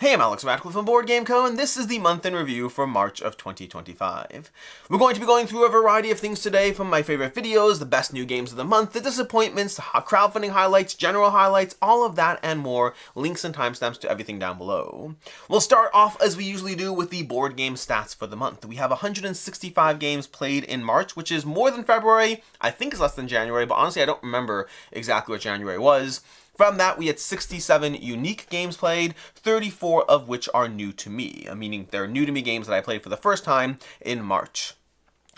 Hey, I'm Alex Radcliffe from Board Game Co, and this is the month in review for March of 2025. We're going to be going through a variety of things today, from my favorite videos, the best new games of the month, the disappointments, crowdfunding highlights, general highlights, all of that and more, links and timestamps to everything down below. We'll start off as we usually do with the board game stats for the month. We have 165 games played in March, which is more than February. I think it's less than January, but honestly I don't remember exactly what January was. From that, we had 67 unique games played, 34 of which are new to me, meaning they're new to me games that I played for the first time in March.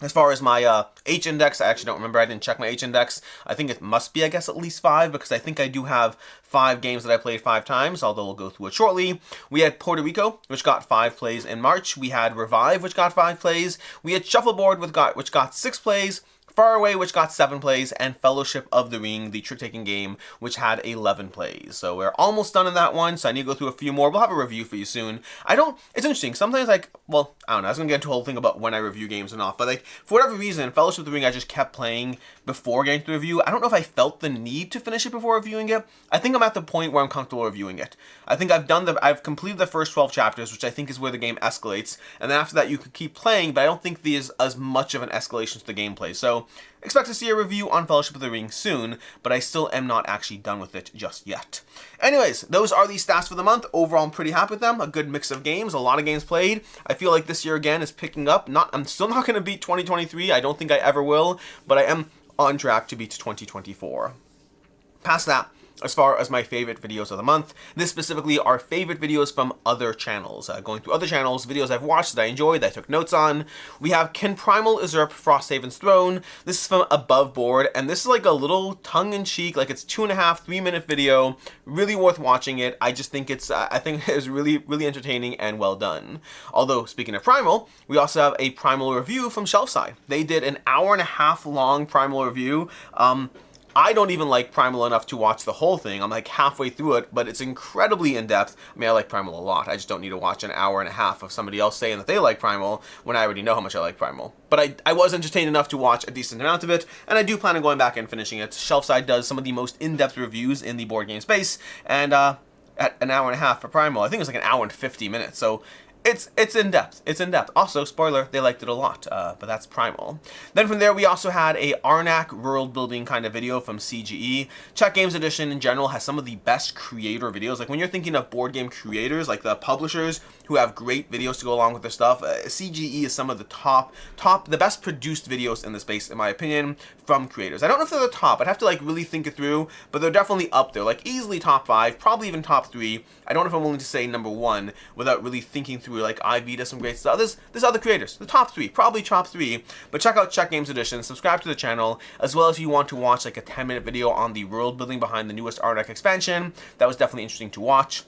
As far as my H-index, I actually don't remember. I didn't check my H-index. I think it must be, I guess, at least 5, because I think I do have 5 games that I played 5 times, although we'll go through it shortly. We had Puerto Rico, which got 5 plays in March. We had Revive, which got 5 plays. We had Shuffleboard, which got 6 plays. Far Away, which got 7 plays, and Fellowship of the Ring, the trick-taking game, which had 11 plays. So we're almost done in that one, so I need to go through a few more. We'll have a review for you soon. It's interesting. Sometimes, I was going to get into a whole thing about when I review games or not, but for whatever reason, Fellowship of the Ring I just kept playing before getting to the review. I don't know if I felt the need to finish it before reviewing it. I think I'm at the point where I'm comfortable reviewing it. I think I've completed the first 12 chapters, which I think is where the game escalates, and then after that you could keep playing, but I don't think there's as much of an escalation to the gameplay. So expect to see a review on Fellowship of the Ring soon, but I still am not actually done with it just yet. Anyways, those are the stats for the month. Overall, I'm pretty happy with them. A good mix of games, a lot of games played. I feel like this year again is picking up. I'm still not going to beat 2023. I don't think I ever will, but I am on track to beat 2024. Past that, as far as my favorite videos of the month, this specifically are favorite videos from other channels. Going through other channels, videos I've watched that I enjoyed, that I took notes on. We have Can Primal Usurp Frosthaven's Throne? This is from Above Board, and this is like a little tongue-in-cheek, it's 2.5, 3-minute video. Really worth watching it. I just think it's really, really entertaining and well done. Although, speaking of Primal, we also have a Primal review from Shelfside. They did an 1.5 hour long Primal review. I don't even like Primal enough to watch the whole thing. I'm like halfway through it, but it's incredibly in-depth. I mean, I like Primal a lot. I just don't need to watch an 1.5 hours of somebody else saying that they like Primal when I already know how much I like Primal. But I was entertained enough to watch a decent amount of it, and I do plan on going back and finishing it. Shelfside does some of the most in-depth reviews in the board game space, and at an 1.5 hours for Primal, I think it was like 1 hour and 50 minutes, so it's in depth. It's in depth. Also, spoiler, they liked it a lot, but that's Primal. Then from there, we also had a Arnak world building kind of video from CGE. Czech Games Edition in general has some of the best creator videos. Like when you're thinking of board game creators, like the publishers who have great videos to go along with their stuff, CGE is some of the the best produced videos in the space, in my opinion, from creators. I don't know if they're the top. I'd have to really think it through, but they're definitely up there, easily top 5, probably even top 3. I don't know if I'm willing to say number 1 without really thinking through. IV does some great stuff. There's other creators. The top 3, probably top 3. But check out Czech Games Edition. Subscribe to the channel, as well as if you want to watch a 10-minute video on the world building behind the newest Arnak expansion. That was definitely interesting to watch.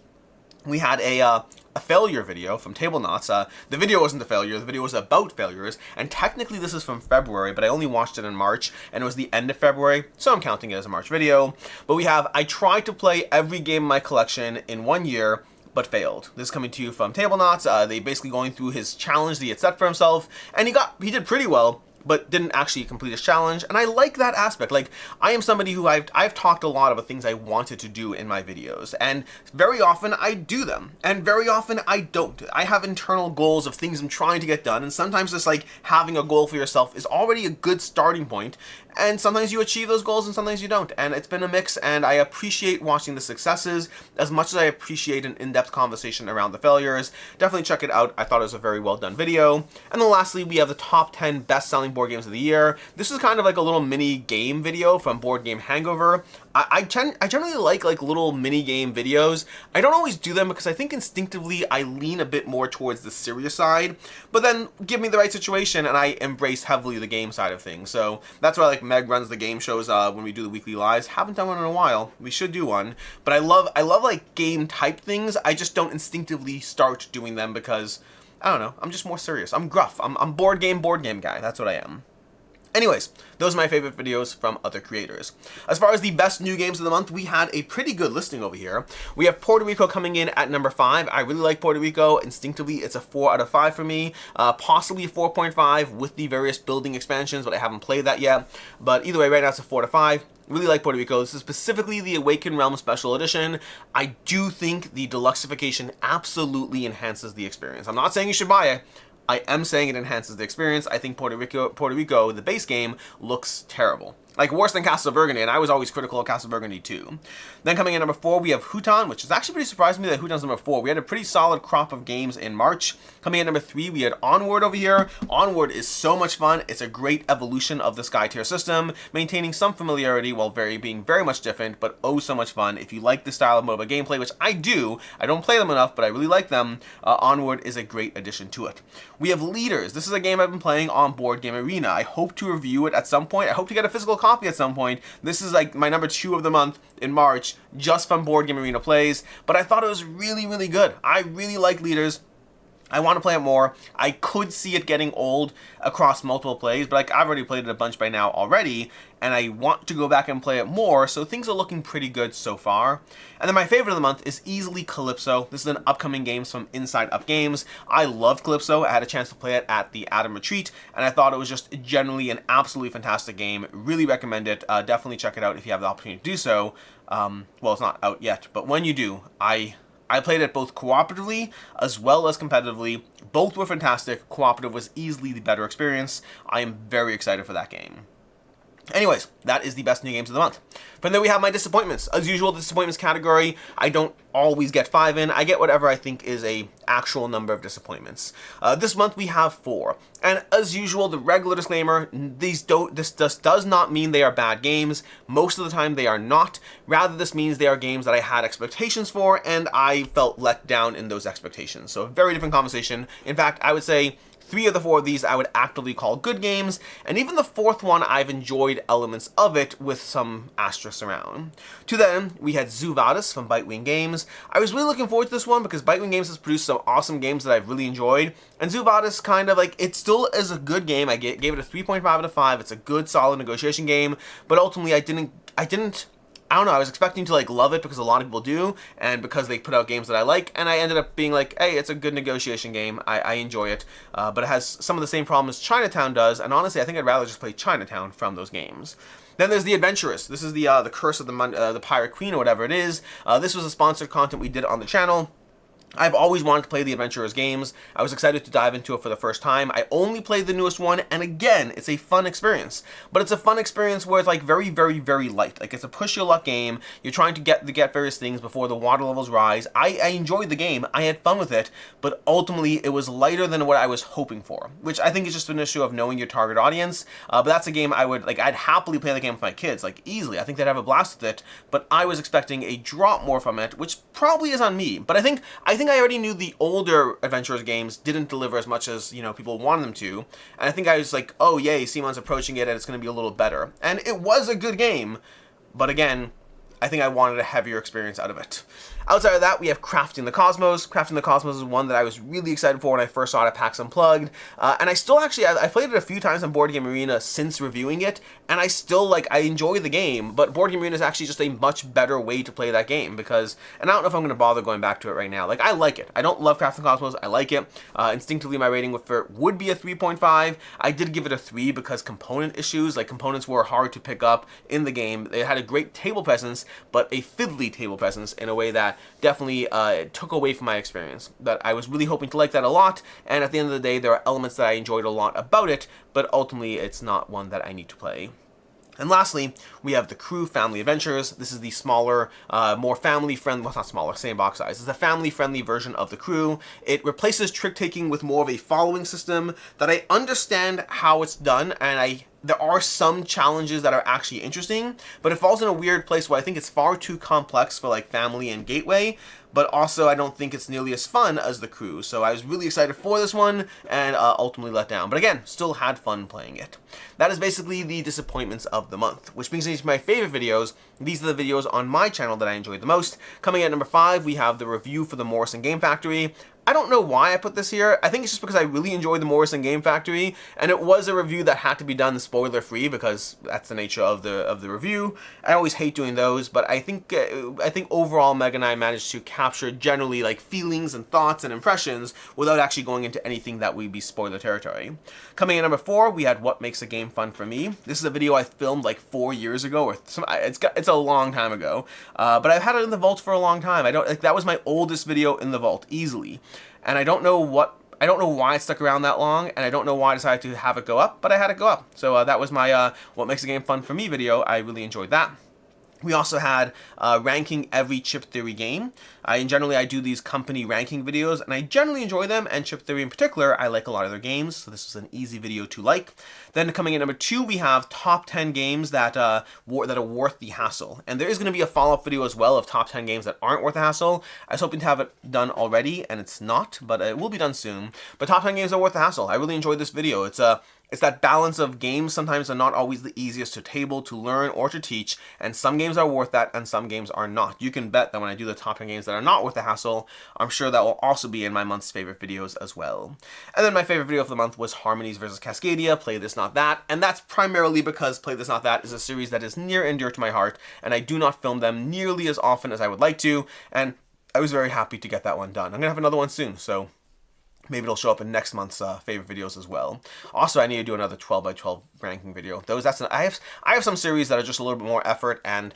We had a failure video from Table Knots. The video wasn't a failure, the video was about failures, and technically this is from February, but I only watched it in March, and it was the end of February, so I'm counting it as a March video. But we have, I tried to play every game in my collection in 1 year, but failed. This is coming to you from Table Knots. They basically going through his challenge that he had set for himself, and he did pretty well, but didn't actually complete his challenge, and I like that aspect. I am somebody who I've talked a lot about things I wanted to do in my videos, and very often I do them, and very often I don't. I have internal goals of things I'm trying to get done, and sometimes just having a goal for yourself is already a good starting point, and sometimes you achieve those goals and sometimes you don't, and it's been a mix, and I appreciate watching the successes as much as I appreciate an in-depth conversation around the failures. Definitely check it out. I thought it was a very well done video. And then lastly, we have the top 10 best-selling board games of the year. This is kind of like a little mini game video from Board Game Hangover. I generally like little mini game videos. I don't always do them because I think instinctively I lean a bit more towards the serious side, but then give me the right situation and I embrace heavily the game side of things. So that's why Meg runs the game shows when we do the weekly lives. Haven't done one in a while. We should do one. But I love game type things. I just don't instinctively start doing them because I don't know. I'm just more serious. I'm gruff. I'm board game guy. That's what I am. Anyways, those are my favorite videos from other creators. As far as the best new games of the month, we had a pretty good listing over here. We have Puerto Rico coming in at number 5. I really like Puerto Rico. Instinctively, it's a 4 out of 5 for me. Possibly a 4.5 with the various building expansions, but I haven't played that yet. But either way, right now it's a 4 out of 5. Really like Puerto Rico. This is specifically the Awakened Realm Special Edition. I do think the deluxeification absolutely enhances the experience. I'm not saying you should buy it. I am saying it enhances the experience. I think Puerto Rico, the base game, looks terrible. Like, worse than Castle of Burgundy, and I was always critical of Castle of Burgundy too. Then coming in number 4, we have Hutan, which is actually pretty surprising me that Hutan's number 4. We had a pretty solid crop of games in March. Coming in number 3, we had Onward over here. Onward is so much fun. It's a great evolution of the Sky tier system, maintaining some familiarity while being very much different, but oh so much fun. If you like this style of MOBA gameplay, which I do, I don't play them enough, but I really like them, Onward is a great addition to it. We have Leaders. This is a game I've been playing on Board Game Arena. I hope to review it at some point. I hope to get a physical copy at some point. This is like my number 2 of the month in March, just from Board Game Arena plays, but I thought it was really, really good. I really like Leaders. I want to play it more. I could see it getting old across multiple plays, but like I've already played it a bunch by now already, and I want to go back and play it more, so things are looking pretty good so far. And then my favorite of the month is easily Calypso. This is an upcoming game from Inside Up Games. I love Calypso. I had a chance to play it at the Adam Retreat, and I thought it was just generally an absolutely fantastic game. Really recommend it. Definitely check it out if you have the opportunity to do so. Well, it's not out yet, but when you do, I played it both cooperatively as well as competitively. Both were fantastic. Cooperative was easily the better experience. I am very excited for that game. Anyways, that is the best new games of the month. From there we have my disappointments. As usual, the disappointments category, I don't always get 5 in. I get whatever I think is a actual number of disappointments. This month we have 4. And as usual, the regular disclaimer, this does not mean they are bad games. Most of the time they are not. Rather, this means they are games that I had expectations for, and I felt let down in those expectations. So a very different conversation. In fact, I would say 3 of the 4 of these I would actively call good games, and even the 4th one I've enjoyed elements of it with some asterisks around. To then, we had Zoo Vadis from Bitewing Games. I was really looking forward to this one because Bitewing Games has produced some awesome games that I've really enjoyed, and Zoo Vadis kind of like, it still is a good game. I gave it a 3.5 out of 5. It's a good, solid negotiation game, but ultimately I don't know, I was expecting to like love it because a lot of people do, and because they put out games that I like, and I ended up being like, hey, it's a good negotiation game, I enjoy it, but it has some of the same problems Chinatown does, and honestly, I think I'd rather just play Chinatown from those games. Then there's The Adventurous. This is the Curse of the Pirate Queen, or whatever it is. This was a sponsored content we did on the channel. I've always wanted to play the Adventurers games. I was excited to dive into it for the first time. I only played the newest one, and again, it's a fun experience. But it's a fun experience where it's like very, very, very light. Like, it's a push your luck game. You're trying to get various things before the water levels rise. I enjoyed the game. I had fun with it, but ultimately it was lighter than what I was hoping for, which I think is just an issue of knowing your target audience. But that's a game I'd happily play the game with my kids, like easily. I think they'd have a blast with it, but I was expecting a drop more from it, which probably is on me. But I think I already knew the older Adventurers games didn't deliver as much as, people wanted them to. And I think I was like, oh yay, Simon's approaching it and it's going to be a little better. And it was a good game, but again, I think I wanted a heavier experience out of it. Outside of that, we have Crafting the Cosmos. Crafting the Cosmos is one that I was really excited for when I first saw it at PAX Unplugged. And I still actually, I played it a few times on Board Game Arena since reviewing it, and I still, I enjoy the game, but Board Game Arena is actually just a much better way to play that game, because, and I don't know if I'm going to bother going back to it right now. I like it. I don't love Crafting the Cosmos. I like it. Instinctively, my rating for it would be a 3.5. I did give it a 3 because component issues, components were hard to pick up in the game. They had a great table presence, but a fiddly table presence in a way that definitely took away from my experience. But I was really hoping to like that a lot, and at the end of the day, there are elements that I enjoyed a lot about it, but ultimately it's not one that I need to play. And lastly, we have the Crew Family Adventures. This is the smaller, more family-friendly, well, not smaller, same box size. It's a family-friendly version of the Crew. It replaces trick-taking with more of a following system that I understand how it's done, and there are some challenges that are actually interesting, but it falls in a weird place where I think it's far too complex for family and gateway, but also I don't think it's nearly as fun as the Crew. So I was really excited for this one and ultimately let down. But again, still had fun playing it. That is basically the disappointments of the month, which brings me to my favorite videos. These are the videos on my channel that I enjoyed the most. Coming at number 5, we have the review for the Morrison Game Factory. I don't know why I put this here. I think it's just because I really enjoyed the Morrison Game Factory, and it was a review that had to be done spoiler free because that's the nature of the review. I always hate doing those, but I think overall Meg and I managed to capture generally like feelings and thoughts and impressions without actually going into anything that would be spoiler territory. Coming in number 4, we had What Makes a Game Fun for Me. This is a video I filmed like 4 years ago, or it's a long time ago, but I've had it in the vault for a long time. That was my oldest video in the vault easily. And I don't know why it stuck around that long, and I don't know why I decided to have it go up, but I had it go up. So that was my What Makes a Game Fun for Me video. I really enjoyed that. We also had ranking every Chip Theory game. Generally, I do these company ranking videos, and I generally enjoy them, and Chip Theory in particular, I like a lot of their games, so this was an easy video to like. Then coming in number 2, we have top 10 games that are worth the hassle. And there is going to be a follow-up video as well of top 10 games that aren't worth the hassle. I was hoping to have it done already, and it's not, but it will be done soon. But top 10 games that are worth the hassle. I really enjoyed this video. It's that balance of games sometimes are not always the easiest to table, to learn, or to teach, and some games are worth that, and some games are not. You can bet that when I do the top 10 games that are not worth the hassle, I'm sure that will also be in my month's favorite videos as well. And then my favorite video of the month was Harmonies vs. Cascadia, Play This Not That, and that's primarily because Play This Not That is a series that is near and dear to my heart, and I do not film them nearly as often as I would like to, and I was very happy to get that one done. I'm going to have another one soon, so maybe it'll show up in next month's favorite videos as well. Also, I need to do another 12 by 12 ranking video. I have some series that are just a little bit more effort, and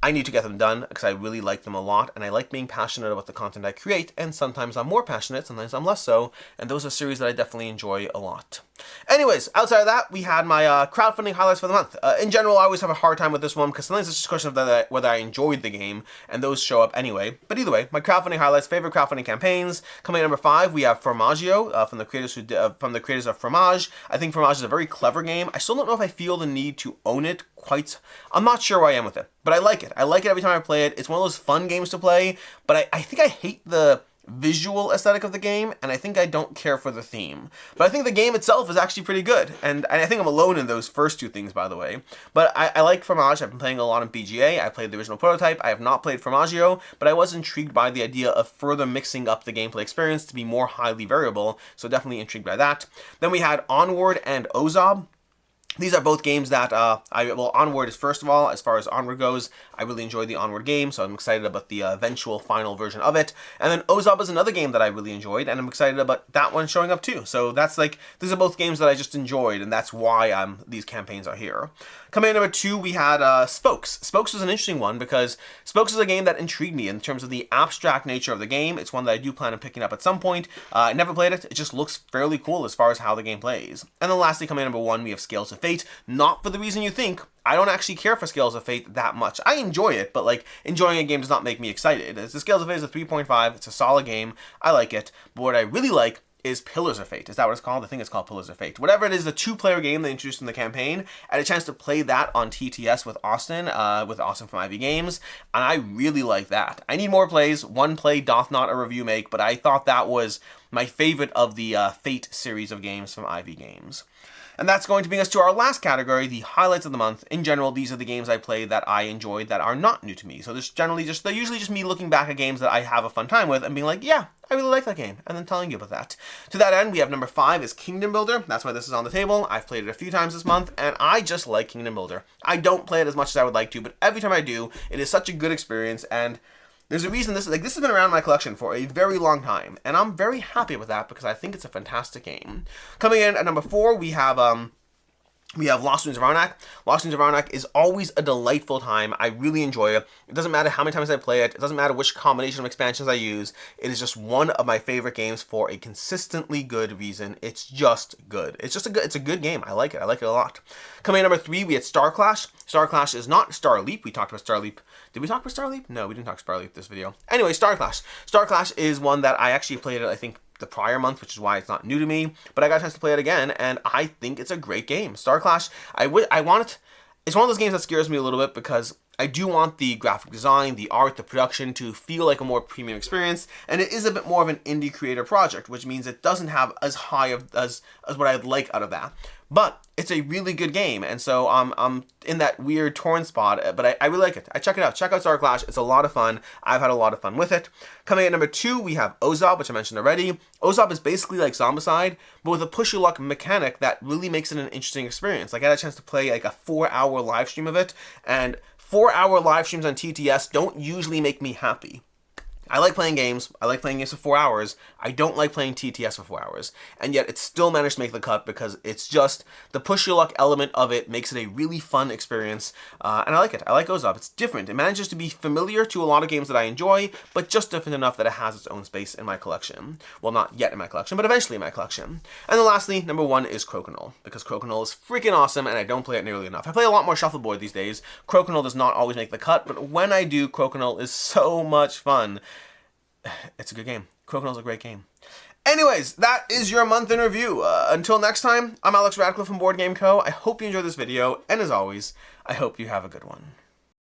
I need to get them done because I really like them a lot, and I like being passionate about the content I create, and sometimes I'm more passionate, sometimes I'm less so, and those are series that I definitely enjoy a lot. Anyways, outside of that, we had my crowdfunding highlights for the month. In general, I always have a hard time with this one because sometimes it's just a question of whether I enjoyed the game, and those show up anyway. But either way, my crowdfunding highlights, favorite crowdfunding campaigns. Coming in number 5, we have Formaggio from the creators of Fromage. I think Fromage is a very clever game. I still don't know if I feel the need to own it quite. I'm not sure where I am with it, but I like it. I like it every time I play it. It's one of those fun games to play, but I think I hate the visual aesthetic of the game, and I think I don't care for the theme. But I think the game itself is actually pretty good, and I think I'm alone in those first two things, by the way. But I like Fromage. I've been playing a lot on BGA. I played the original prototype. I have not played Formaggio, but I was intrigued by the idea of further mixing up the gameplay experience to be more highly variable, so definitely intrigued by that. Then we had Onward and Ozob. These are both games that, Onward is first of all, as far as Onward goes, I really enjoyed the Onward game, so I'm excited about the eventual final version of it. And then Ozob is another game that I really enjoyed, and I'm excited about that one showing up too. So that's these are both games that I just enjoyed, and that's why these campaigns are here. Coming in number 2, we had Spokes. Spokes was an interesting one because Spokes is a game that intrigued me in terms of the abstract nature of the game. It's one that I do plan on picking up at some point. I never played it. It just looks fairly cool as far as how the game plays. And then lastly, coming in number 1, we have Scales of Fate. Not for the reason you think. I don't actually care for Scales of Fate that much. I enjoy it, but enjoying a game does not make me excited. The Scales of Fate is a 3.5. It's a solid game. I like it. But what I really like is Pillars of Fate. Is that what it's called? I think it's called Pillars of Fate. Whatever it is, the 2-player game they introduced in the campaign. I had a chance to play that on TTS with Austin from Ivy Games, and I really like that. I need more plays. One play doth not a review make, but I thought that was my favorite of the Fate series of games from Ivy Games. And that's going to bring us to our last category, the highlights of the month. In general, these are the games I played that I enjoyed that are not new to me. So they're usually just me looking back at games that I have a fun time with and being like, yeah, I really like that game, and then telling you about that. To that end, we have number 5 is Kingdom Builder. That's why this is on the table. I've played it a few times this month, and I just like Kingdom Builder. I don't play it as much as I would like to, but every time I do, it is such a good experience, and there's a reason this has been around in my collection for a very long time, and I'm very happy with that because I think it's a fantastic game. Coming in at number 4, we have Lost Winds of Arnak. Lost Winds of Arnak is always a delightful time. I really enjoy it. It doesn't matter how many times I play it. It doesn't matter which combination of expansions I use. It is just one of my favorite games for a consistently good reason. It's just good. It's a good game. I like it. I like it a lot. Coming in at number 3, we had Star Clash. Star Clash is not Star Leap. We talked about Star Leap. Did we talk about Star Leap? No, we didn't talk Star Leap this video. Anyway, Star Clash. Star Clash is one that I actually played I think the prior month, which is why it's not new to me, but I got a chance to play it again, and I think it's a great game. Star Clash, it's one of those games that scares me a little bit because I do want the graphic design, the art, the production to feel like a more premium experience, and it is a bit more of an indie creator project, which means it doesn't have as high of as what I'd like out of that. But it's a really good game, and so I'm in that weird torn spot, but I really like it. I check it out. Check out Star Clash. It's a lot of fun. I've had a lot of fun with it. Coming at number 2, we have Ozob, which I mentioned already. Ozob is basically like Zombicide, but with a push your luck mechanic that really makes it an interesting experience. Like, I had a chance to play like a 4-hour live stream of it, and 4-hour live streams on TTS don't usually make me happy. I like playing games. I like playing games for 4 hours. I don't like playing TTS for 4 hours. And yet it still managed to make the cut because it's just the push your luck element of it makes it a really fun experience. And I like it. I like Ozob. It's different. It manages to be familiar to a lot of games that I enjoy, but just different enough that it has its own space in my collection. Well, not yet in my collection, but eventually in my collection. And then lastly, number 1 is Crokinole, because Crokinole is freaking awesome and I don't play it nearly enough. I play a lot more shuffleboard these days. Crokinole does not always make the cut, but when I do, Crokinole is so much fun. It's a good game. Crocodile's a great game. Anyways, that is your month in review. Until next time, I'm Alex Radcliffe from Board Game Co. I hope you enjoyed this video, and as always, I hope you have a good one.